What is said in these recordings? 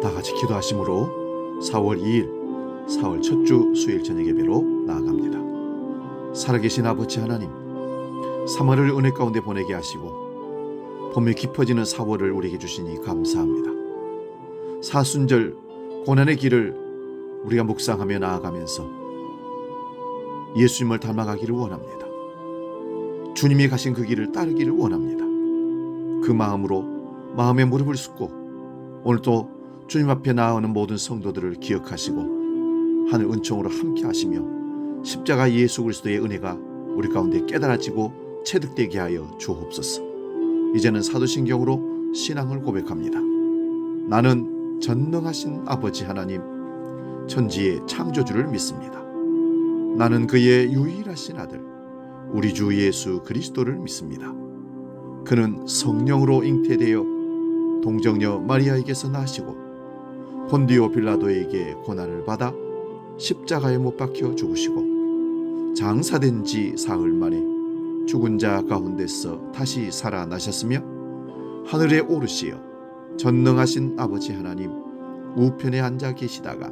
다 같이 기도하심으로 4월 2일 사월 첫 주 수요일 저녁 예배로 나아갑니다. 살아계신 아버지 하나님, 3월을 은혜 가운데 보내게 하시고 봄이 깊어지는 4월을 우리에게 주시니 감사합니다. 사순절 고난의 길을 우리가 묵상하며 나아가면서 예수님을 닮아가기를 원합니다. 주님이 가신 그 길을 따르기를 원합니다. 그 마음으로 마음에 무릎을 꿇고 오늘도 주님 앞에 나아오는 모든 성도들을 기억하시고 하늘 은총으로 함께 하시며 십자가 예수 그리스도의 은혜가 우리 가운데 깨달아지고 체득되게 하여 주옵소서. 이제는 사도신경으로 신앙을 고백합니다. 나는 전능하신 아버지 하나님, 천지의 창조주를 믿습니다. 나는 그의 유일하신 아들 우리 주 예수 그리스도를 믿습니다. 그는 성령으로 잉태되어 동정녀 마리아에게서 나시고 본디오 빌라도에게 고난을 받아 십자가에 못 박혀 죽으시고 장사된 지 사흘 만에 죽은 자 가운데서 다시 살아나셨으며 하늘에 오르시어 전능하신 아버지 하나님 우편에 앉아 계시다가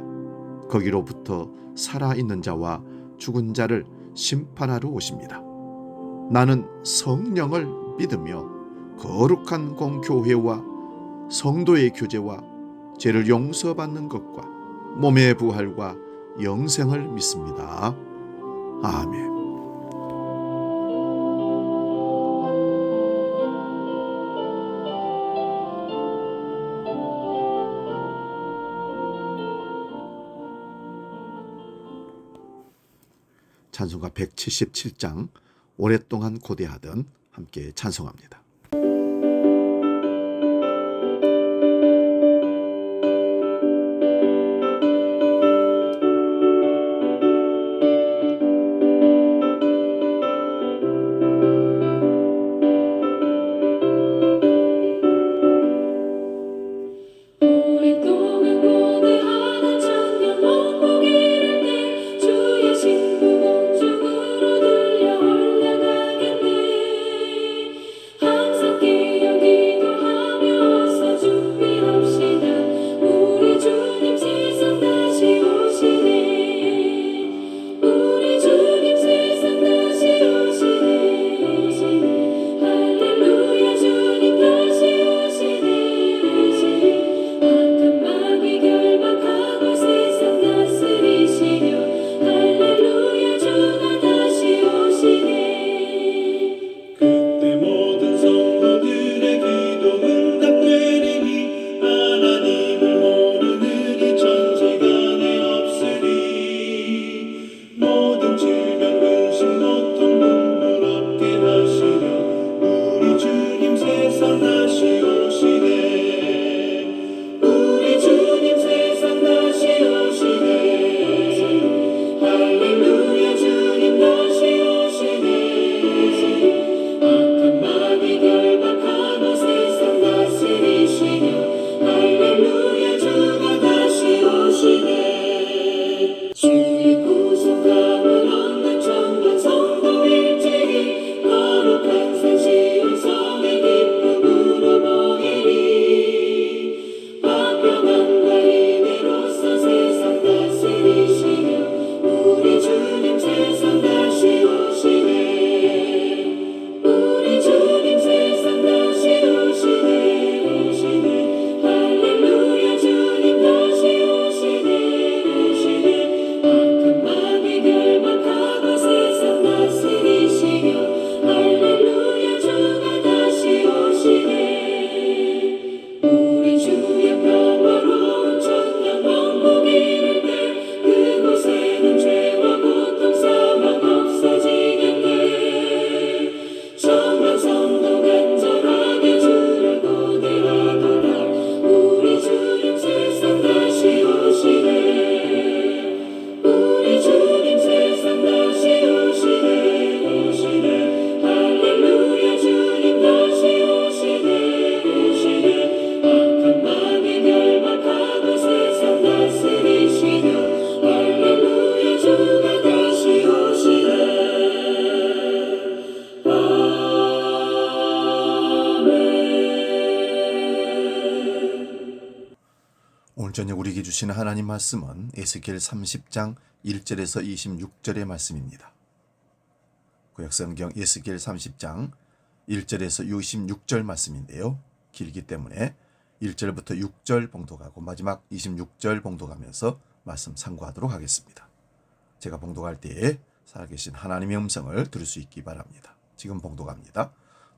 거기로부터 살아있는 자와 죽은 자를 심판하러 오십니다. 나는 성령을 믿으며 거룩한 공교회와 성도의 교제와 죄를 용서받는 것과 몸의 부활과 영생을 믿습니다. 아멘. 찬송가 177장 오랫동안 고대하던 함께 찬송합니다. 주의 신부 공중으로 들려 올라가겠네. 오늘 저녁 우리에게 주시는 하나님 말씀은 에스겔 30장 1절에서 26절의 말씀입니다. 구약성경 에스겔 30장 1절에서 26절 말씀인데요. 길기 때문에 1절부터 6절 봉독하고 마지막 26절 봉독하면서 말씀 상고하도록 하겠습니다. 제가 봉독할 때에 살아계신 하나님의 음성을 들을 수 있기 바랍니다. 지금 봉독합니다.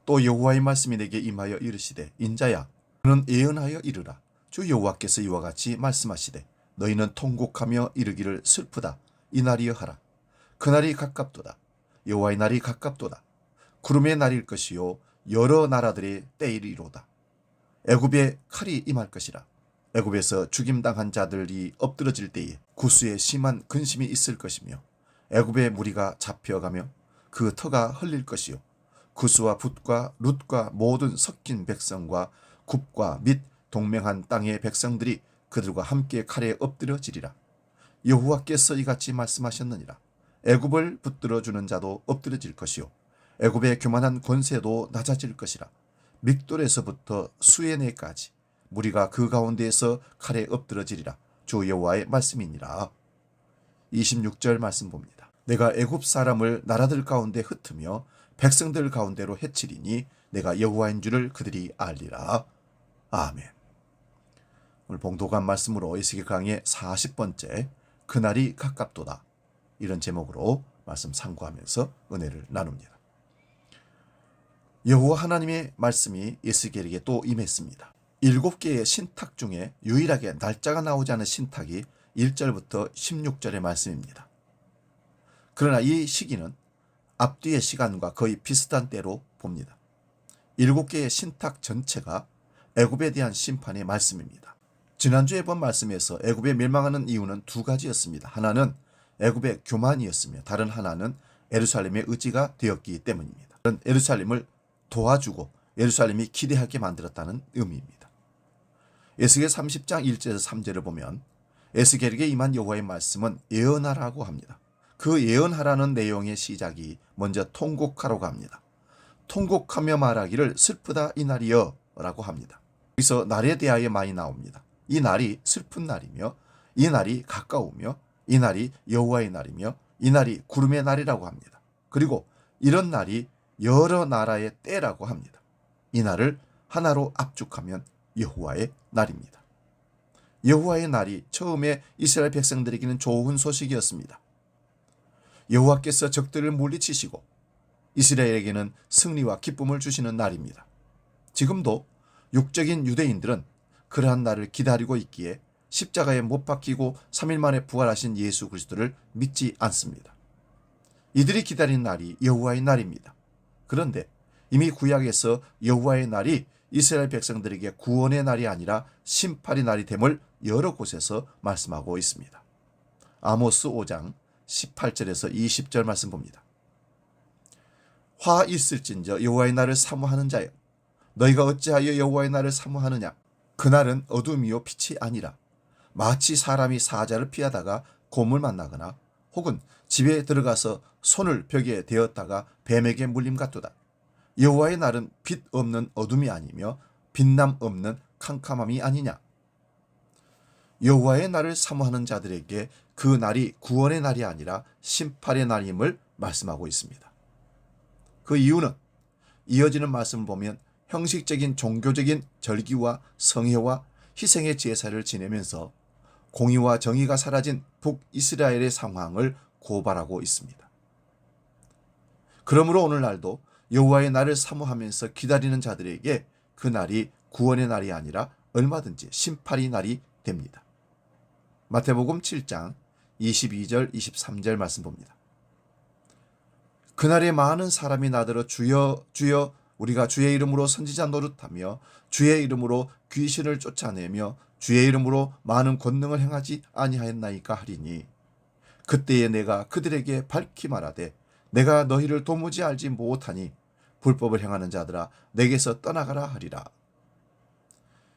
또 여호와의 말씀이 내게 임하여 이르시되 인자야 너는 예언하여 이르라. 주 여호와께서 이와 같이 말씀하시되 너희는 통곡하며 이르기를 슬프다 이 날이여 하라. 그날이 가깝도다. 여호와의 날이 가깝도다. 구름의 날일 것이요 여러 나라들의 때이리로다. 애굽에 칼이 임할 것이라. 애굽에서 죽임당한 자들이 엎드러질 때에 구스에 심한 근심이 있을 것이며 애굽의 무리가 잡혀가며 그 터가 흘릴 것이요 구스와 붓과 룻과 모든 섞인 백성과 굽과 및 동맹한 땅의 백성들이 그들과 함께 칼에 엎드려지리라. 여호와께서 이같이 말씀하셨느니라. 애굽을 붙들어 주는 자도 엎드려질 것이요 애굽의 교만한 권세도 낮아질 것이라. 믹돌에서부터 수에네까지 무리가 그 가운데에서 칼에 엎드러지리라. 주 여호와의 말씀이니라. 26절 말씀 봅니다. 내가 애굽 사람을 나라들 가운데 흩으며 백성들 가운데로 해치리니 내가 여호와인 줄을 그들이 알리라. 아멘. 오늘 봉독한 말씀으로 에스겔 강의 40번째 그날이 가깝도다 이런 제목으로 말씀 상고하면서 은혜를 나눕니다. 여호와 하나님의 말씀이 에스겔에게 또 임했습니다. 7개의 신탁 중에 유일하게 날짜가 나오지 않은 신탁이 1절부터 16절의 말씀입니다. 그러나 이 시기는 앞뒤의 시간과 거의 비슷한 때로 봅니다. 7개의 신탁 전체가 애굽에 대한 심판의 말씀입니다. 지난주에 본 말씀에서 애굽에 멸망하는 이유는 두 가지였습니다. 하나는 애굽의 교만이었으며 다른 하나는 예루살렘의 의지가 되었기 때문입니다. 예루살렘을 도와주고 예루살렘이 기대하게 만들었다는 의미입니다. 에스겔 30장 1절에서 3절을 보면 에스겔에게 임한 여호와의 말씀은 예언하라고 합니다. 그 예언하라는 내용의 시작이 먼저 통곡하라고 합니다. 통곡하며 말하기를 슬프다 이 날이여 라고 합니다. 여기서 날에 대하여 많이 나옵니다. 이 날이 슬픈 날이며 이 날이 가까우며 이 날이 여호와의 날이며 이 날이 구름의 날이라고 합니다. 그리고 이런 날이 여러 나라의 때라고 합니다. 이 날을 하나로 압축하면 여호와의 날입니다. 여호와의 날이 처음에 이스라엘 백성들에게는 좋은 소식이었습니다. 여호와께서 적들을 물리치시고 이스라엘에게는 승리와 기쁨을 주시는 날입니다. 지금도 육적인 유대인들은 그러한 날을 기다리고 있기에 십자가에 못 박히고 3일 만에 부활하신 예수 그리스도를 믿지 않습니다. 이들이 기다린 날이 여호와의 날입니다. 그런데 이미 구약에서 여호와의 날이 이스라엘 백성들에게 구원의 날이 아니라 심판의 날이 됨을 여러 곳에서 말씀하고 있습니다. 아모스 5장 18절에서 20절 말씀 봅니다. 화 있을진저 여호와의 날을 사모하는 자여 너희가 어찌하여 여호와의 날을 사모하느냐 그날은 어둠이요 빛이 아니라 마치 사람이 사자를 피하다가 곰을 만나거나 혹은 집에 들어가서 손을 벽에 대었다가 뱀에게 물림 같도다. 여호와의 날은 빛 없는 어둠이 아니며 빛남 없는 캄캄함이 아니냐. 여호와의 날을 사모하는 자들에게 그 날이 구원의 날이 아니라 심판의 날임을 말씀하고 있습니다. 그 이유는 이어지는 말씀을 보면 형식적인 종교적인 절기와 성회와 희생의 제사를 지내면서 공의와 정의가 사라진 북이스라엘의 상황을 고발하고 있습니다. 그러므로 오늘날도 여호와의 날을 사모하면서 기다리는 자들에게 그 날이 구원의 날이 아니라 얼마든지 심판의 날이 됩니다. 마태복음 7장 22절 23절 말씀 봅니다. 그날에 많은 사람이 나더러 주여 주여 우리가 주의 이름으로 선지자 노릇하며 주의 이름으로 귀신을 쫓아내며 주의 이름으로 많은 권능을 행하지 아니하였나이까 하리니 그때에 내가 그들에게 밝히 말하되 내가 너희를 도무지 알지 못하니 불법을 행하는 자들아 내게서 떠나가라 하리라.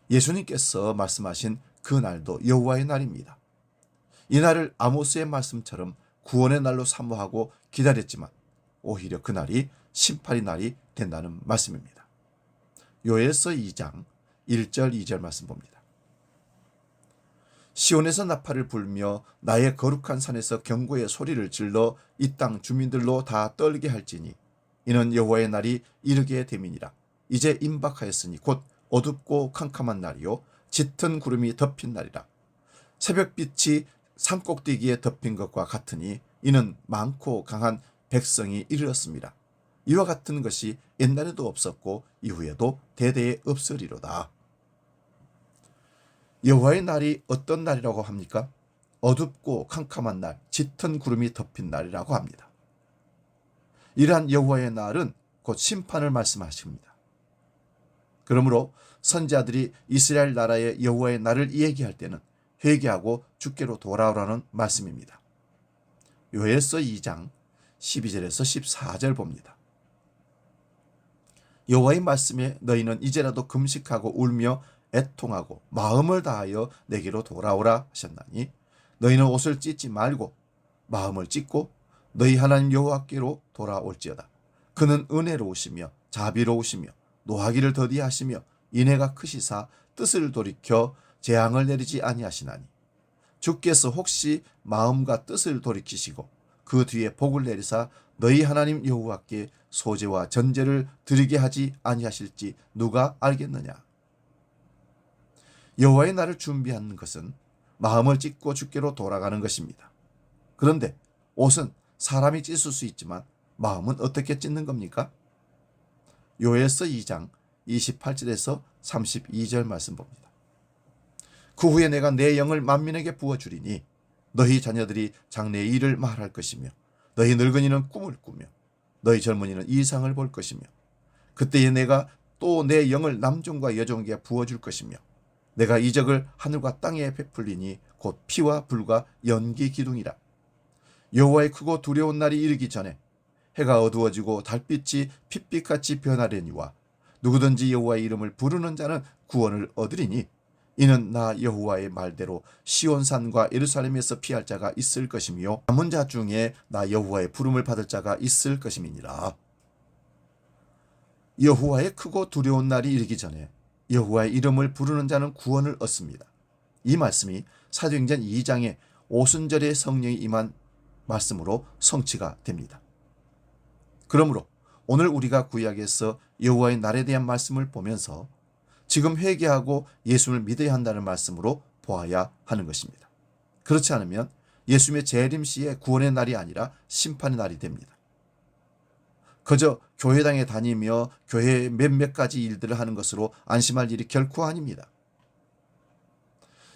예수님께서 말씀하신 그 날도 여호와의 날입니다. 이 날을 아모스의 말씀처럼 구원의 날로 사모하고 기다렸지만 오히려 그 날이 심판의 날이 된다는 말씀입니다. 요엘서 2장 1절 2절 말씀 봅니다. 시온에서 나팔을 불며 나의 거룩한 산에서 경고의 소리를 질러 이 땅 주민들로 다 떨게 할지니 이는 여호와의 날이 이르게 됨이니라. 이제 임박하였으니 곧 어둡고 캄캄한 날이요 짙은 구름이 덮인 날이라. 새벽빛이 산꼭대기에 덮인 것과 같으니 이는 많고 강한 백성이 이르렀습니다. 이와 같은 것이 옛날에도 없었고 이후에도 대대에 없으리로다. 여호와의 날이 어떤 날이라고 합니까? 어둡고 캄캄한 날, 짙은 구름이 덮인 날이라고 합니다. 이러한 여호와의 날은 곧 심판을 말씀하십니다. 그러므로 선지자들이 이스라엘 나라의 여호와의 날을 얘기할 때는 회개하고 주께로 돌아오라는 말씀입니다. 요엘서 2장 12절에서 14절 봅니다. 여호와의 말씀에 너희는 이제라도 금식하고 울며 애통하고 마음을 다하여 내게로 돌아오라 하셨나니 너희는 옷을 찢지 말고 마음을 찢고 너희 하나님 여호와께로 돌아올지어다. 그는 은혜로우시며 자비로우시며 노하기를 더디하시며 인애가 크시사 뜻을 돌이켜 재앙을 내리지 아니하시나니 주께서 혹시 마음과 뜻을 돌이키시고 그 뒤에 복을 내리사 너희 하나님 여호와께 소제와 전제를 드리게 하지 아니하실지 누가 알겠느냐. 여호와의 날을 준비하는 것은 마음을 찢고 주께로 돌아가는 것입니다. 그런데 옷은 사람이 찢을 수 있지만 마음은 어떻게 찢는 겁니까? 요엘서 2장 28절에서 32절 말씀 봅니다. 그 후에 내가 내 영을 만민에게 부어주리니 너희 자녀들이 장래의 일을 말할 것이며 너희 늙은이는 꿈을 꾸며 너희 젊은이는 이상을 볼 것이며 그때에 내가 또 내 영을 남종과 여종에게 부어줄 것이며 내가 이적을 하늘과 땅에 베풀리니 곧 피와 불과 연기 기둥이라. 여호와의 크고 두려운 날이 이르기 전에 해가 어두워지고 달빛이 핏빛같이 변하려니와 누구든지 여호와의 이름을 부르는 자는 구원을 얻으리니 이는 나 여호와의 말대로 시온산과 예루살렘에서 피할 자가 있을 것이며 남은 자 중에 나 여호와의 부름을 받을 자가 있을 것임이니라. 여호와의 크고 두려운 날이 이르기 전에 여호와의 이름을 부르는 자는 구원을 얻습니다. 이 말씀이 사도행전 2장에 오순절에 성령이 임한 말씀으로 성취가 됩니다. 그러므로 오늘 우리가 구약에서 여호와의 날에 대한 말씀을 보면서 지금 회개하고 예수를 믿어야 한다는 말씀으로 보아야 하는 것입니다. 그렇지 않으면 예수님의 재림 시에 구원의 날이 아니라 심판의 날이 됩니다. 그저 교회당에 다니며 교회의 몇몇 가지 일들을 하는 것으로 안심할 일이 결코 아닙니다.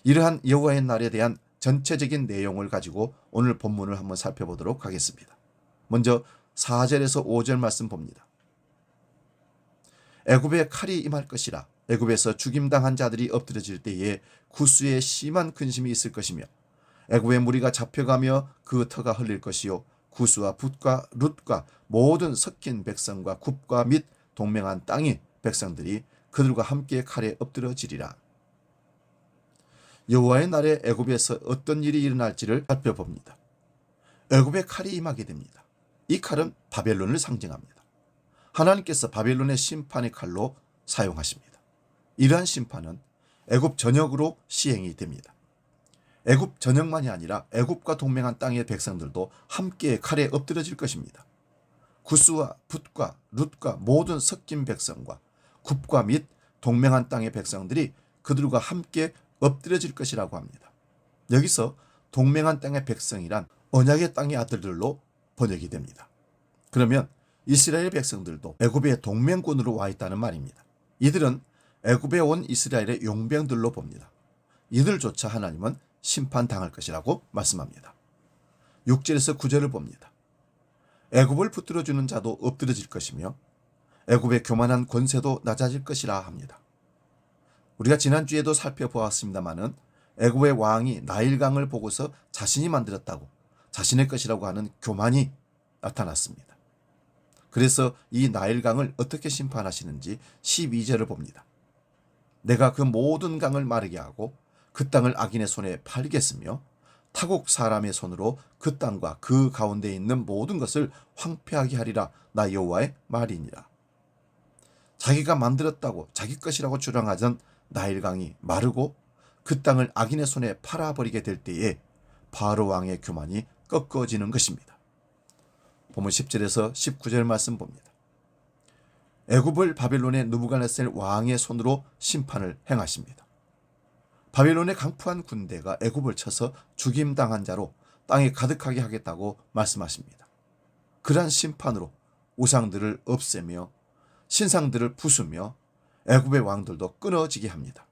이러한 여호와의 날에 대한 전체적인 내용을 가지고 오늘 본문을 한번 살펴보도록 하겠습니다. 먼저 4절에서 5절 말씀 봅니다. 애굽에 칼이 임할 것이라. 애굽에서 죽임당한 자들이 엎드려질 때에 구스에 심한 근심이 있을 것이며 애굽의 무리가 잡혀가며 그 터가 흘릴 것이요 구스와 붓과 룻과 모든 섞인 백성과 굽과 및 동맹한 땅의 백성들이 그들과 함께 칼에 엎드려지리라. 여호와의 날에 애굽에서 어떤 일이 일어날지를 살펴봅니다. 애굽에 칼이 임하게 됩니다. 이 칼은 바벨론을 상징합니다. 하나님께서 바벨론의 심판의 칼로 사용하십니다. 이러한 심판은 애굽 전역으로 시행이 됩니다. 애굽 전역만이 아니라 애굽과 동맹한 땅의 백성들도 함께 칼에 엎드려질 것입니다. 구스와 붓과 룻과 모든 섞인 백성과 굽과 및 동맹한 땅의 백성들이 그들과 함께 엎드려질 것이라고 합니다. 여기서 동맹한 땅의 백성이란 언약의 땅의 아들들로 번역이 됩니다. 그러면 이스라엘 백성들도 애굽의 동맹군으로 와 있다는 말입니다. 이들은 애굽에 온 이스라엘의 용병들로 봅니다. 이들조차 하나님은 심판당할 것이라고 말씀합니다. 6절에서 9절을 봅니다. 애굽을 붙들어주는 자도 엎드려질 것이며 애굽의 교만한 권세도 낮아질 것이라 합니다. 우리가 지난주에도 살펴보았습니다마는 애굽의 왕이 나일강을 보고서 자신이 만들었다고 자신의 것이라고 하는 교만이 나타났습니다. 그래서 이 나일강을 어떻게 심판하시는지 12절을 봅니다. 내가 그 모든 강을 마르게 하고 그 땅을 악인의 손에 팔겠으며 타국 사람의 손으로 그 땅과 그 가운데 있는 모든 것을 황폐하게 하리라. 나 여호와의 말이니라. 자기가 만들었다고 자기 것이라고 주장하던 나일강이 마르고 그 땅을 악인의 손에 팔아버리게 될 때에 바로 왕의 교만이 꺾어지는 것입니다. 본문 10절에서 19절 말씀 봅니다. 애굽을 바벨론의 느부갓네살 왕의 손으로 심판을 행하십니다. 바벨론의 강포한 군대가 애굽을 쳐서 죽임당한 자로 땅에 가득하게 하겠다고 말씀하십니다. 그러한 심판으로 우상들을 없애며 신상들을 부수며 애굽의 왕들도 끊어지게 합니다.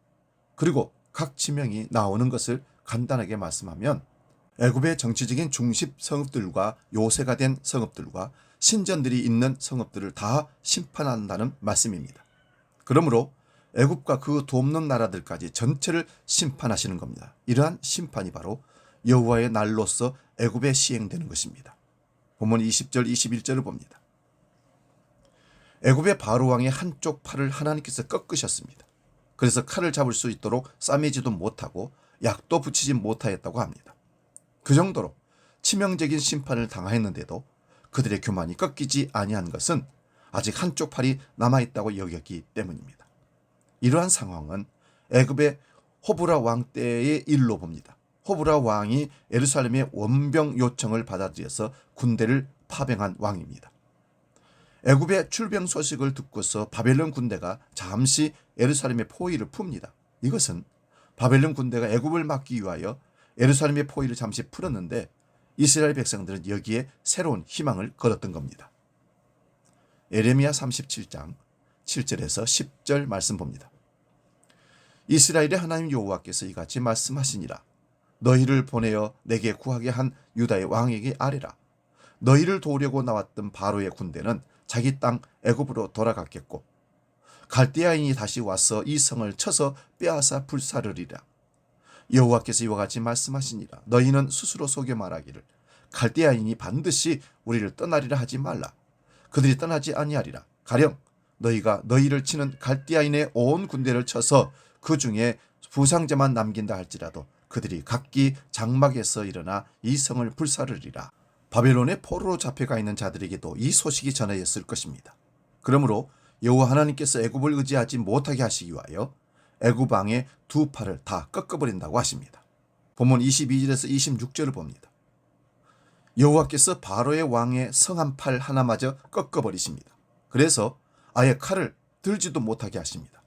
그리고 각 지명이 나오는 것을 간단하게 말씀하면 애굽의 정치적인 중심 성읍들과 요새가 된 성읍들과 신전들이 있는 성읍들을 다 심판한다는 말씀입니다. 그러므로 애굽과 그 돕는 나라들까지 전체를 심판하시는 겁니다. 이러한 심판이 바로 여호와의 날로서 애굽에 시행되는 것입니다. 본문 20절 21절을 봅니다. 애굽의 바로 왕의 한쪽 팔을 하나님께서 꺾으셨습니다. 그래서 칼을 잡을 수 있도록 싸매지도 못하고 약도 붙이지 못하였다고 합니다. 그 정도로 치명적인 심판을 당하였는데도 그들의 교만이 꺾이지 아니한 것은 아직 한쪽 팔이 남아있다고 여겼기 때문입니다. 이러한 상황은 애굽의 호브라 왕 때의 일로 봅니다. 호브라 왕이 예루살렘의 원병 요청을 받아들여서 군대를 파병한 왕입니다. 애굽의 출병 소식을 듣고서 바벨론 군대가 잠시 예루살렘의 포위를 풉니다. 이것은 바벨론 군대가 애굽을 막기 위하여 예루살렘의 포위를 잠시 풀었는데 이스라엘 백성들은 여기에 새로운 희망을 걸었던 겁니다. 예레미야 37장 7절에서 10절 말씀 봅니다. 이스라엘의 하나님 여호와께서 이같이 말씀하시니라. 너희를 보내어 내게 구하게 한 유다의 왕에게 아뢰라. 너희를 도우려고 나왔던 바로의 군대는 자기 땅 애굽으로 돌아갔겠고 갈대아인이 다시 와서 이 성을 쳐서 빼앗아 불사르리라. 여호와께서 이와 같이 말씀하시니라. 너희는 스스로 속여 말하기를 갈대아인이 반드시 우리를 떠나리라 하지 말라. 그들이 떠나지 아니하리라. 가령 너희가 너희를 치는 갈대아인의 온 군대를 쳐서 그 중에 부상자만 남긴다 할지라도 그들이 각기 장막에서 일어나 이 성을 불사르리라. 바벨론의 포로로 잡혀가 있는 자들에게도 이 소식이 전해졌을 것입니다. 그러므로 여호와 하나님께서 애굽을 의지하지 못하게 하시기 위하여 애굽 왕의 두 팔을 다 꺾어버린다고 하십니다. 본문 22절에서 26절을 봅니다. 여호와께서 바로의 왕의 성한 팔 하나마저 꺾어버리십니다. 그래서 아예 칼을 들지도 못하게 하십니다.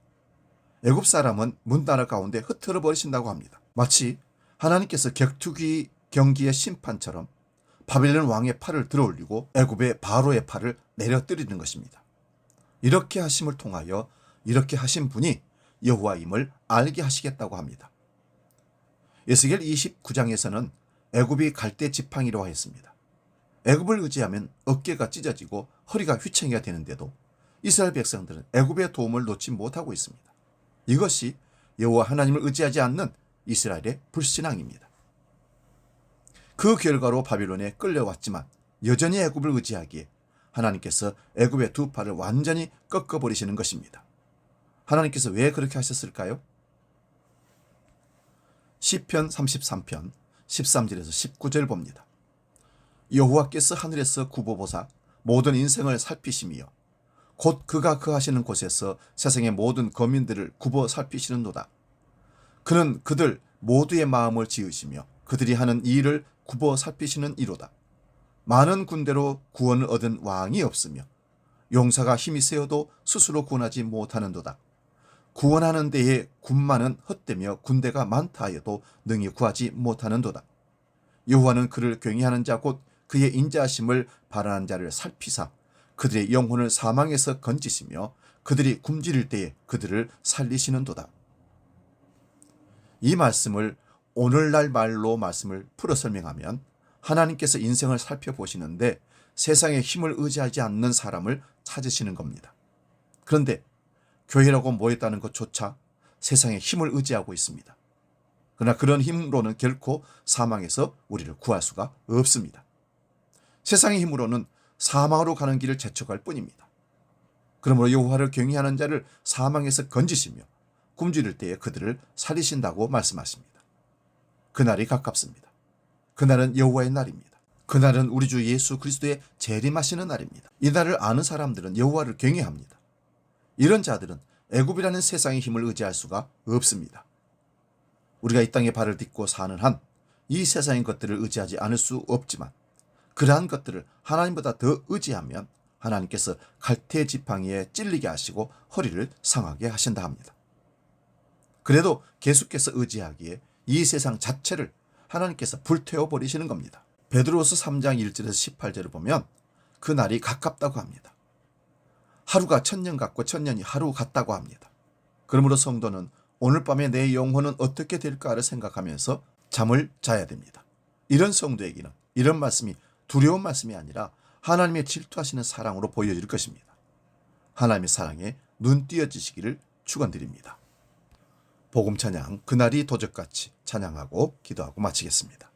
애굽 사람은 문나라 가운데 흩어져 버리신다고 합니다. 마치 하나님께서 격투기 경기의 심판처럼 바벨론 왕의 팔을 들어올리고 애굽의 바로의 팔을 내려뜨리는 것입니다. 이렇게 하심을 통하여 이렇게 하신 분이 여호와임을 알게 하시겠다고 합니다. 에스겔 29장에서는 애굽이 갈대 지팡이로 하였습니다. 애굽을 의지하면 어깨가 찢어지고 허리가 휘청이가 되는데도 이스라엘 백성들은 애굽의 도움을 놓지 못하고 있습니다. 이것이 여호와 하나님을 의지하지 않는 이스라엘의 불신앙입니다. 그 결과로 바벨론에 끌려왔지만 여전히 애굽을 의지하기에 하나님께서 애굽의 두 팔을 완전히 꺾어버리시는 것입니다. 하나님께서 왜 그렇게 하셨을까요? 시편 33편 13절에서 19절 봅니다. 여호와께서 하늘에서 굽어보사 모든 인생을 살피시며 곧 그가 거하시는 곳에서 세상의 모든 거민들을 굽어 살피시는도다. 그는 그들 모두의 마음을 지으시며 그들이 하는 일을 굽어 살피시는 이로다. 많은 군대로 구원을 얻은 왕이 없으며 용사가 힘이 세어도 스스로 구원하지 못하는도다. 구원하는 데에 군마는 헛되며 군대가 많다 하여도 능히 구하지 못하는도다. 여호와는 그를 경외하는 자 곧 그의 인자하심을 바라는 자를 살피사 그들의 영혼을 사망에서 건지시며 그들이 굶주릴 때에 그들을 살리시는도다. 이 말씀을 오늘날 말로 말씀을 풀어 설명하면 하나님께서 인생을 살펴보시는데 세상의 힘을 의지하지 않는 사람을 찾으시는 겁니다. 그런데 교회라고 모였다는 것조차 세상의 힘을 의지하고 있습니다. 그러나 그런 힘으로는 결코 사망에서 우리를 구할 수가 없습니다. 세상의 힘으로는 사망으로 가는 길을 재촉할 뿐입니다. 그러므로 여호와를 경외하는 자를 사망에서 건지시며 굶주릴 때에 그들을 살리신다고 말씀하십니다. 그날이 가깝습니다. 그날은 여호와의 날입니다. 그날은 우리 주 예수 그리스도의 재림하시는 날입니다. 이 날을 아는 사람들은 여호와를 경외합니다. 이런 자들은 애굽이라는 세상의 힘을 의지할 수가 없습니다. 우리가 이 땅에 발을 딛고 사는 한 이 세상의 것들을 의지하지 않을 수 없지만, 그러한 것들을 하나님보다 더 의지하면 하나님께서 갈대 지팡이에 찔리게 하시고 허리를 상하게 하신다 합니다. 그래도 계속해서 의지하기에 이 세상 자체를 하나님께서 불태워 버리시는 겁니다. 베드로서 3장 1절에서 18절을 보면 그 날이 가깝다고 합니다. 하루가 천년 같고 천년이 하루 같다고 합니다. 그러므로 성도는 오늘 밤에 내 영혼은 어떻게 될까를 생각하면서 잠을 자야 됩니다. 이런 성도에게는 이런 말씀이 두려운 말씀이 아니라 하나님의 질투하시는 사랑으로 보여질 것입니다. 하나님의 사랑에 눈 띄어지시기를 축원드립니다. 복음 찬양 그날이 도적같이 찬양하고 기도하고 마치겠습니다.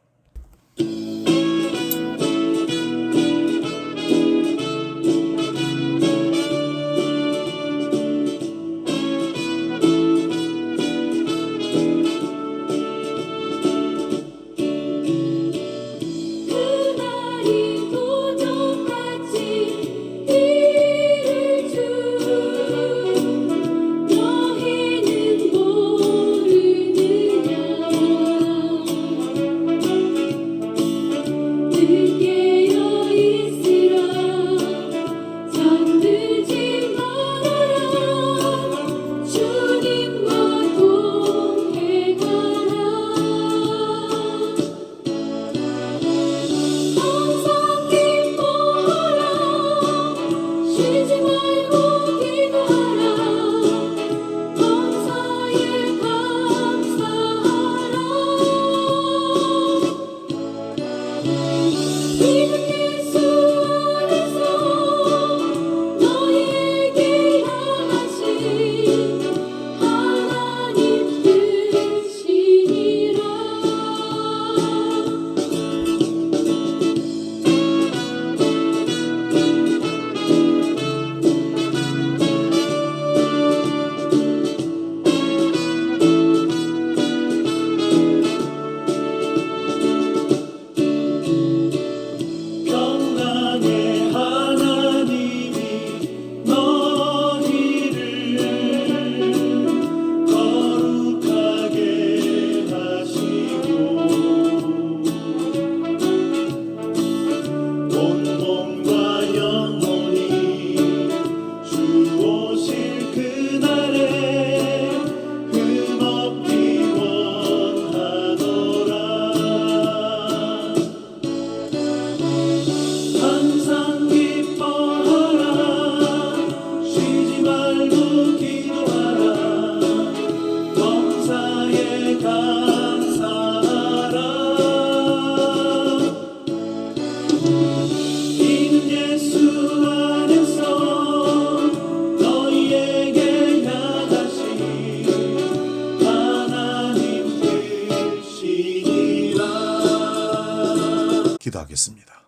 기도하겠습니다.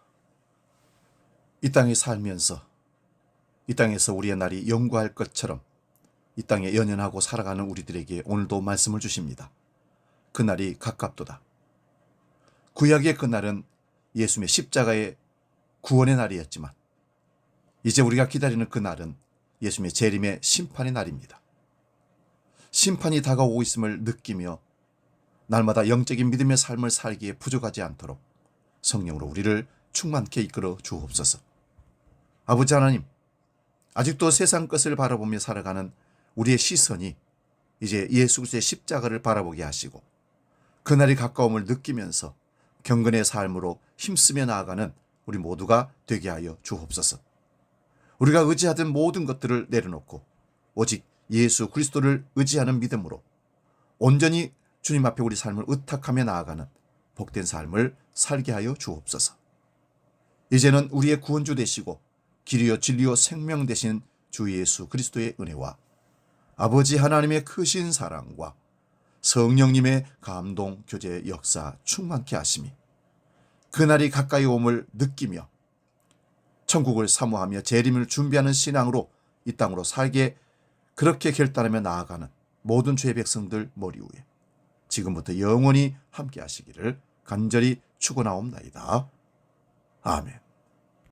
이 땅에 살면서 이 땅에서 우리의 날이 영구할 것처럼 이 땅에 연연하고 살아가는 우리들에게 오늘도 말씀을 주십니다. 그날이 가깝도다. 구약의 그날은 예수님의 십자가의 구원의 날이었지만 이제 우리가 기다리는 그날은 예수님의 재림의 심판의 날입니다. 심판이 다가오고 있음을 느끼며 날마다 영적인 믿음의 삶을 살기에 부족하지 않도록 성령으로 우리를 충만케 이끌어 주옵소서. 아버지 하나님, 아직도 세상 것을 바라보며 살아가는 우리의 시선이 이제 예수 그리스도의 십자가를 바라보게 하시고 그날이 가까움을 느끼면서 경건의 삶으로 힘쓰며 나아가는 우리 모두가 되게 하여 주옵소서. 우리가 의지하던 모든 것들을 내려놓고 오직 예수 그리스도를 의지하는 믿음으로 온전히 주님 앞에 우리 삶을 의탁하며 나아가는 복된 삶을 살게 하여 주옵소서. 이제는 우리의 구원주 되시고 길이요 진리요 생명 되신 주 예수 그리스도의 은혜와 아버지 하나님의 크신 사랑과 성령님의 감동 교제 역사 충만케 하심이 그날이 가까이 om을 느끼며 천국을 사모하며 재림을 준비하는 신앙으로 이 땅으로 살게 그렇게 결단하며 나아가는 모든 주의 백성들 머리 위에 지금부터 영원히 함께 하시기를 간절히 축원하옵나이다. 아멘.